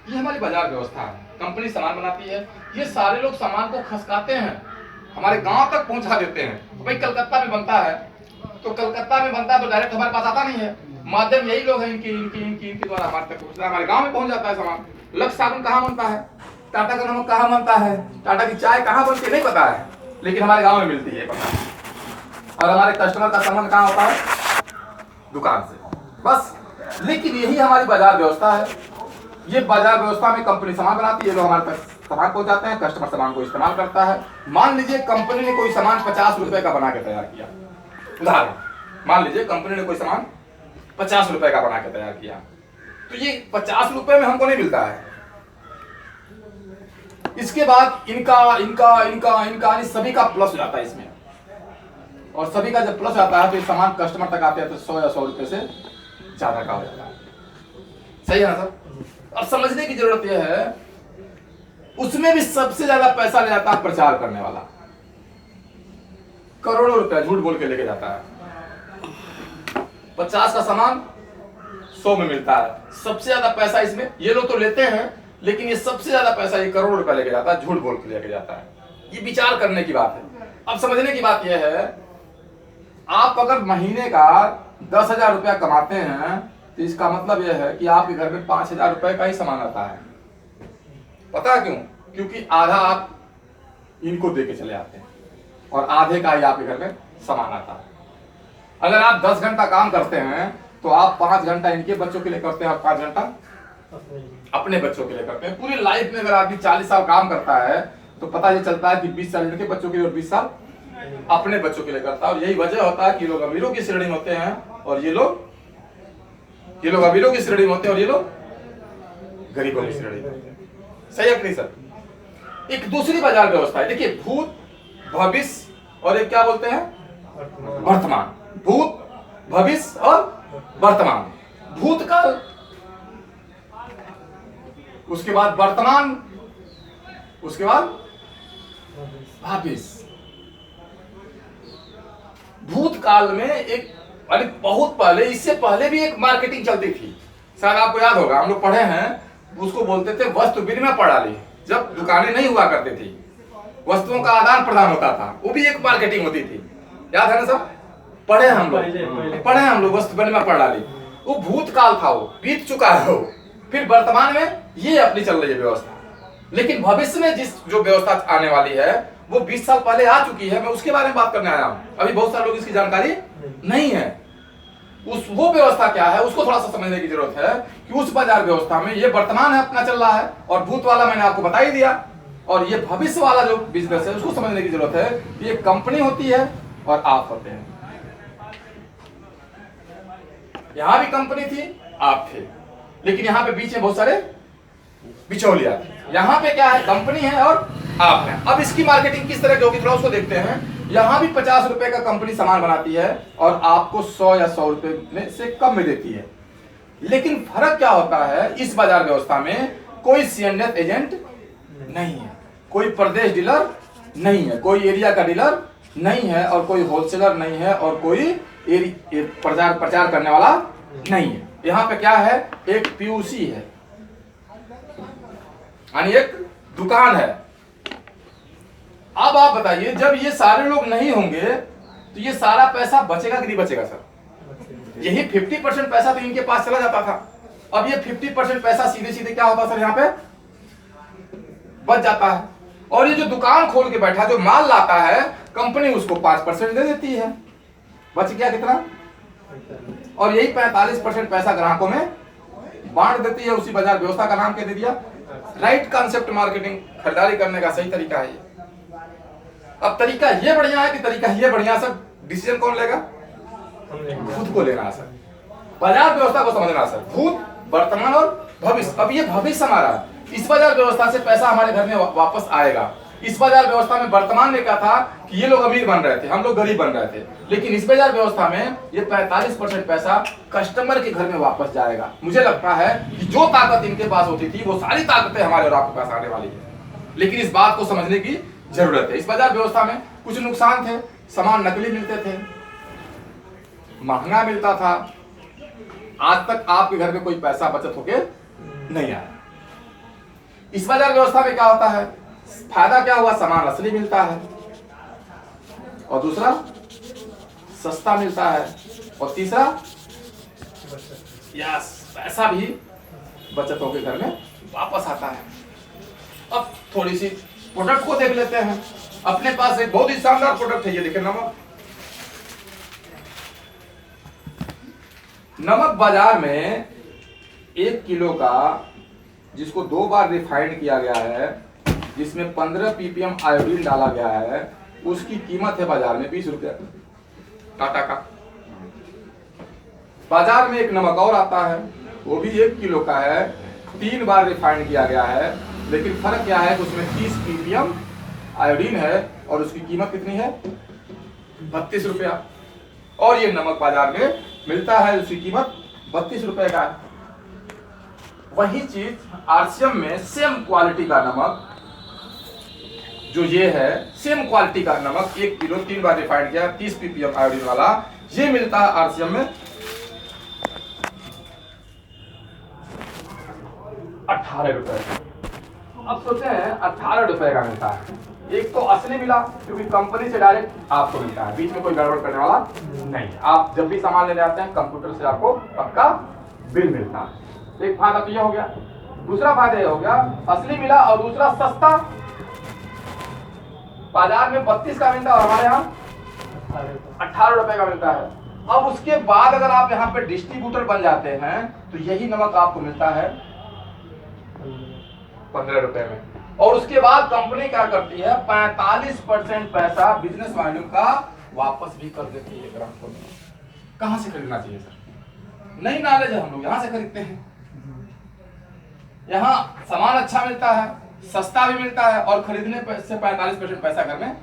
ये हमारी बाजार व्यवस्था है। कंपनी सामान बनाती है, ये सारे लोग सामान को खसकाते हैं, हमारे गांव तक पहुंचा देते हैं। तो भाई कलकत्ता में बनता है, तो कलकत्ता में बनता है तो डायरेक्ट हमारे पास आता नहीं है, माध्यम यही लोग हैं इनकी इनकी इनकी इनके द्वारा हमारे तक पहुंचता है, हमारे गांव में पहुंच जाता है सामान। लक्स साबुन कहाँ बनता है, टाटा का नमक कहाँ बनता है, टाटा की चाय कहाँ बनती है नहीं पता है, लेकिन हमारे गाँव में मिलती है पता है। और हमारे कस्टमर का संबंध कहाँ होता है, दुकान से बस। लेकिन यही हमारी बाजार व्यवस्था है। ये बाजार व्यवस्था में कंपनी सामान बनाती है, लोग हमारे पास सामान पहुंचाते हैं, कस्टमर सामान को इस्तेमाल करता है। मान लीजिए कंपनी ने कोई सामान 50 रुपए का बना के तैयार किया, उदाहरण मान लीजिए कंपनी ने कोई सामान 50 रुपए का बना के तैयार किया, तो ये 50 रुपए में हमको नहीं मिलता है। इसके बाद इनका इनका इनका इनका सभी का प्लस हो जाता है इसमें, और सभी का जब प्लस आता है तो सामान कस्टमर तक आते हैं तो 100 या 100 रुपए से ज्यादा का हो जाता है। सही है ना सर? अब समझने की जरूरत यह है, उसमें भी सबसे ज्यादा पैसा ले जाता है प्रचार करने वाला, करोड़ों रुपया झूठ बोल के लेके जाता है। 50 का सामान 100 में मिलता है, सबसे ज्यादा पैसा इसमें ये लोग तो लेते हैं, लेकिन ये सबसे ज्यादा पैसा ये करोड़ रुपया लेके जाता है, झूठ बोल के लेके जाता है। ये विचार करने की बात है। अब समझने की बात यह है, आप अगर महीने का 10,000 रुपया कमाते हैं तो इसका मतलब यह है कि आपके घर में 5,000 रुपए का ही सामान आता है। पता है क्यों? क्योंकि आधा आप इनको दे के चले आते हैं और आधे का ही आपके घर में सामान आता है। अगर आप 10 घंटा काम करते हैं तो आप 5 घंटा इनके बच्चों के लिए करते हैं और 5 घंटा अपने बच्चों के लिए करते हैं। पूरी लाइफ में अगर आदमी 40 साल काम करता है तो पता ये चलता है कि 20 साल इनके बच्चों के लिए और 20 साल अपने बच्चों के लिए करता है। और यही वजह होता है कि लोग अमीरों की श्रेणी में होते हैं और ये लोग अमीरों की श्रेणी में होते हैं और ये लोग गरीबों की श्रेणी में। सही है कि नहीं सर? एक दूसरी बाजार व्यवस्था है, देखिए भूत, भविष्य और एक क्या बोलते हैं, वर्तमान। भूत, भविष्य और वर्तमान। भूतकाल, उसके बाद वर्तमान, उसके बाद भविष्य। भूतकाल में एक बहुत पहले, इससे पहले भी एक मार्केटिंग चलती थी, शायद आपको याद होगा, हम लोग पढ़े हैं, उसको बोलते थे वस्तु विनिमय प्रणाली। जब दुकानें नहीं हुआ करती थी, वस्तुओं का आदान प्रदान होता था, वो भी एक मार्केटिंग होती थी। याद है ना सब? पढ़े हम लोग वस्तु विनिमय प्रणाली। वो भूतकाल था, वो बीत चुका है वो। फिर वर्तमान में ये अपनी चल रही है व्यवस्था, लेकिन भविष्य में जो व्यवस्था आने वाली है वो 20 साल पहले आ चुकी है। मैं उसके बारे में बात करने आया हूं। अभी बहुत सारे लोग इसकी जानकारी नहीं है। वो व्यवस्था क्या है उसको थोड़ा सा समझने की जरूरत है कि उस बाजार व्यवस्था में ये वर्तमान है अपना चल रहा है, और भूत वाला मैंने आपको बता ही दिया, और ये भविष्य वाला जो बिजनेस है उसको समझने की जरूरत है। ये कंपनी होती है और आप होते हैं। यहां भी कंपनी थी, आप थे, लेकिन यहाँ पे बीच में बहुत सारे बिचौलिया थे। यहाँ पे क्या है, कंपनी है और आप हैं। अब इसकी मार्केटिंग किस तरह की होगी थोड़ा उसको देखते हैं। यहाँ भी 50 रुपए का कंपनी सामान बनाती है और आपको 100 या 100 रुपए में से कम में देती है। लेकिन फर्क क्या होता है, इस बाजार व्यवस्था में कोई सीएनएफ एजेंट नहीं है, कोई प्रदेश डीलर नहीं है, कोई एरिया का डीलर नहीं है, और कोई होलसेलर नहीं है, और कोई प्रचार करने वाला नहीं है। यहाँ पे क्या है, एक पीयूसी है, यानी एक दुकान है। अब आप बताइए, जब ये सारे लोग नहीं होंगे तो ये सारा पैसा बचेगा कि नहीं बचेगा सर? यही 50% पैसा तो इनके पास चला जाता था। अब ये 50% पैसा सीधे सीधे क्या होता सर, यहाँ पे बच जाता है। और ये जो दुकान खोल के बैठा, जो माल लाता है, कंपनी उसको 5% दे देती है। बच गया कितना? और यही 45% पैसा ग्राहकों में बांट देती है। उसी बाजार व्यवस्था का नाम क्या दे दिया, राइट कॉन्सेप्ट मार्केटिंग। खरीदारी करने का सही तरीका है ये। अब तरीका ये बढ़िया है कि तरीका ये बढ़िया, सर डिसीजन कौन लेगा? खुद को लेना सर। बाजार व्यवस्था को समझना सर, भूत, वर्तमान और भविष्य। अब ये भविष्य हमारा है, इस बाजार व्यवस्था से पैसा हमारे घर में वापस आएगा। इस बाजार व्यवस्था में वर्तमान में क्या था कि ये लोग अमीर बन रहे थे, हम लोग गरीब बन रहे थे, लेकिन इस बाजार व्यवस्था में ये 45% पैसा कस्टमर के घर में वापस जाएगा। मुझे लगता है कि जो ताकत इनके पास होती थी वो सारी ताकतें हमारे और आपके पास आने वाली है, लेकिन इस बात को समझने की जरूरत है। इस बाजार व्यवस्था में कुछ नुकसान थे, सामान नकली मिलते थे, महंगा मिलता था। आज तक आपके घर में कोई पैसा बचत होके नहीं आया। इस बाजार व्यवस्था में क्या होता है, फायदा क्या हुआ, सामान असली मिलता है, और दूसरा सस्ता मिलता है, और तीसरा यस पैसा भी बचतों के घर में वापस आता है। अब थोड़ी सी प्रोडक्ट को देख लेते हैं। अपने पास एक बहुत ही शानदार प्रोडक्ट है, ये देखिए नमक। नमक बाजार में 1 किलो का, जिसको 2 बार रिफाइंड किया गया है, जिसमें 15 ppm आयोडीन डाला गया है, उसकी कीमत है बाजार में 20 रुपया टाटा का। बाजार में एक नमक और आता है, वो भी 1 किलो का है, 3 बार रिफाइंड किया गया है, लेकिन फर्क क्या है कि उसमें 30 ppm आयोडीन है और उसकी कीमत कितनी है, 32 रुपया। और ये नमक बाजार में मिलता है, उसकी कीमत 32 रुपए का है। वही चीज आरसीएम में सेम क्वालिटी का नमक, जो ये है सेम क्वालिटी का नमक, 1 किलो 3 बार रिफाइंड किया, 30 ppm आयोडीन वाला, ये मिलता है आरसीएम में 18 रुपए। अब सोचे हैं 18 रुपए का मिलता है। एक तो असली मिला क्योंकि कंपनी से डायरेक्ट आपको मिलता है, बीच में कोई गड़बड़ करने वाला नहीं। आप जब भी सामान लेने आते हैं कंप्यूटर से आपको पक्का बिल मिलता है। एक फायदा तो यह हो गया। दूसरा फायदा यह हो गया असली मिला, और दूसरा सस्ता। बाजार में 32 का मिलता है और हमारे यहाँ 18 रुपए का मिलता है। अब उसके बाद अगर आप यहाँ पे डिस्ट्रीब्यूटर बन जाते हैं तो यही नमक आपको मिलता है 15 रुपए में। और उसके बाद कंपनी क्या करती है, 45% पैसा बिजनेस वॉल्यूम का वापस भी कर देती है ग्राहकों में। कहां से खरीदना चाहिए सर, नई नॉलेज है, हम लोग यहां से खरीदते हैं। यहाँ सामान अच्छा मिलता है, सस्ता भी मिलता है, और खरीदने से 45% पैसा घर में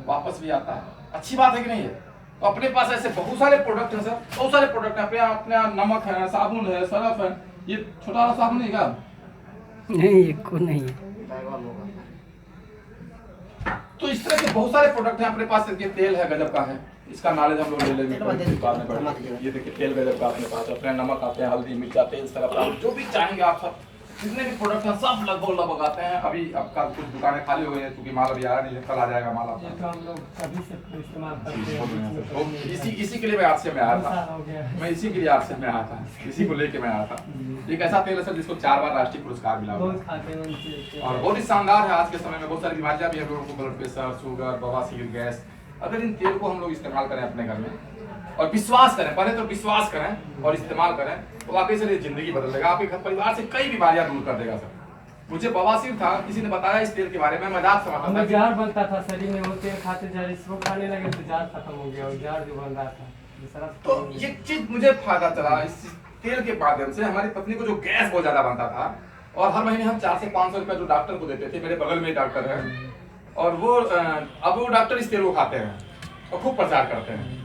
वापस भी आता है। अच्छी बात है कि नहीं है। तो अपने पास ऐसे बहुत सारे प्रोडक्ट हैं सर, बहुत सारे प्रोडक्ट हैं अपने यहाँ नमक है, साबुन है, सरफ है। ये छोटा वाला साबुन नहीं क्या? नहीं, ये को नहीं है। तो इस तरह के बहुत सारे प्रोडक्ट हैं अपने पास। ये तेल है, गजब का है, इसका नॉलेज हम लोग ले लेंगे बाद में। ये देखिए तेल गजब का अपने पास, अपने नमक आते हैं, हल्दी मिर्चा तेल सरफ, जो भी चाहेंगे आप सब, जितने भी प्रोडक्ट हैं सब लगभग आते हैं। अभी आपका कुछ दुकानें खाली हो गई हैं क्योंकि माल अभी आया नहीं है, कल आ जाएगा माल आपका। तो हम लोग कभी से इस्तेमाल करते हैं। इसी के लिए मैं आपसे में आया था, मैं इसी के लिए आपसे में आया था, इसी को लेके मैं आया था। एक ऐसा तेल है सर जिसको 4 बार राष्ट्रीय पुरस्कार मिला हुआ है और बहुत ही शानदार है। आज के समय में बहुत सारी बीमारियां भी हैं लोगों को, ब्लड प्रेशर, शुगर, बवासीर, गैस। अगर इन तेल को हम लोग इस्तेमाल करें अपने घर में और विश्वास करें, पहले तो विश्वास करें और इस्तेमाल करें, तो वाकई सर ये जिंदगी बदल देगा। आपके घर परिवार से कई बीमारियां दूर कर देगा सर। मुझे बवासीर था, किसी ने बताया इस तेल के बारे में, मजाक समझता था। जार बनता था शरीर में, वो तेल खाते जार, इसको खाने लगे तो जार खत्म हो गया, और जार जो बन रहा था। तो ये चीज मुझे फायदा चला इस तेल के माध्यम से। हमारी पत्नी को जो गैस बहुत ज्यादा बनता था, और हर महीने हम 400 से 500 रुपया जो डॉक्टर को देते थे, मेरे बगल में डॉक्टर है, और वो अब वो डॉक्टर इस तेल को खाते हैं और खूब प्रचार करते हैं।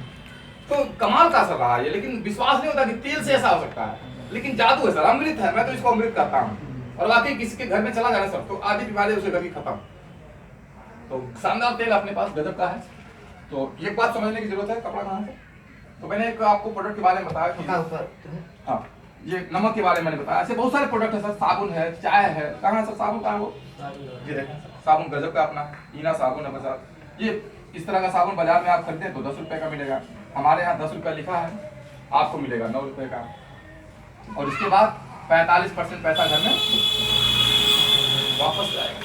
तो कमाल का असर रहा ये, लेकिन विश्वास नहीं होता कि तेल से ऐसा हो सकता है। लेकिन जादू है सर, अमृत है। मैं तो इसको अमृत कहता हूँ। और वाकई किसी के घर में चला जाना सर तो आधी बीमारी उसे कभी खत्म। तो शानदार तेल अपने पास गजब का है। तो ये बात समझने की जरूरत है, कपड़ा कहाँ है। तो मैंने एक आपको प्रोडक्ट के बारे में बताया कि हाँ, ये नमक के बारे में मैंने बताया। ऐसे बहुत सारे प्रोडक्ट है सर, साबुन है, चाय है। कहाँ है सर साबुन, कहाँ है वो? ये देखें साबुन गजब का अपना ईना साबुन है बस। ये इस तरह का साबुन बाजार में आप खरीदते तो 10 रुपए का मिलेगा। हमारे यहाँ 10 रुपया लिखा है, आपको मिलेगा 9 रुपए का। और इसके बाद 45% पैसा घर में वापस जाएगा।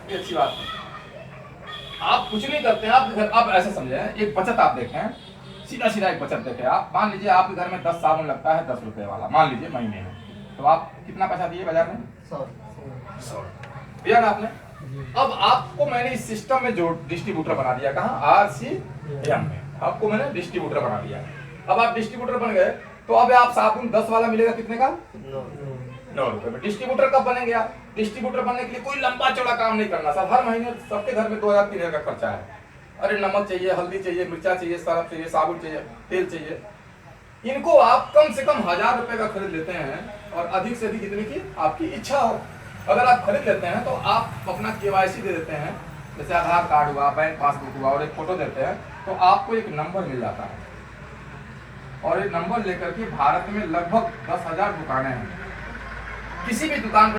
ये अच्छी बात है। आप कुछ नहीं करते हैं, आप घर, आप ऐसे समझे एक बचत आप देखें, सीधा एक बचत देखें आप। मान लीजिए आपके घर में 10 साबुन लगता है 10 रुपए वाला, मान लीजिए महीने में, तो आप कितना पैसा दिए बाजार में? 100 दिया ना आपने। अब आपको मैंने इस सिस्टम में जो डिस्ट्रीब्यूटर बना दिया, कहाँ? आरसीएम में आपको मैंने डिस्ट्रीब्यूटर बना दिया। अब आप डिस्ट्रीब्यूटर बन गए तो अब आप साबुन 10 वाला मिलेगा कितने का? 9 रुपए में। डिस्ट्रीब्यूटर कब बनेंगे आप? डिस्ट्रीब्यूटर बनने के लिए कोई लंबा चौड़ा काम नहीं करना सर। हर महीने सबके घर में 2000-3000 का खर्चा है। अरे नमक चाहिए, हल्दी चाहिए, मिर्चा चाहिए, सरफ चाहिए, साबुन चाहिए, तेल चाहिए। इनको आप कम से कम 1000 रुपए का खरीद लेते हैं, और अधिक से अधिक जितने की आपकी इच्छा हो अगर आप खरीद लेते हैं तो आप अपना KYC दे देते हैं, जैसे आधार कार्ड हुआ, बैंक पासबुक हुआ, और एक फोटो देते हैं, तो आपको एक नंबर मिल जाता है। और ये नंबर लेकर के भारत में लगभग 10,000 दुकानें हैं। किसी भी दुकान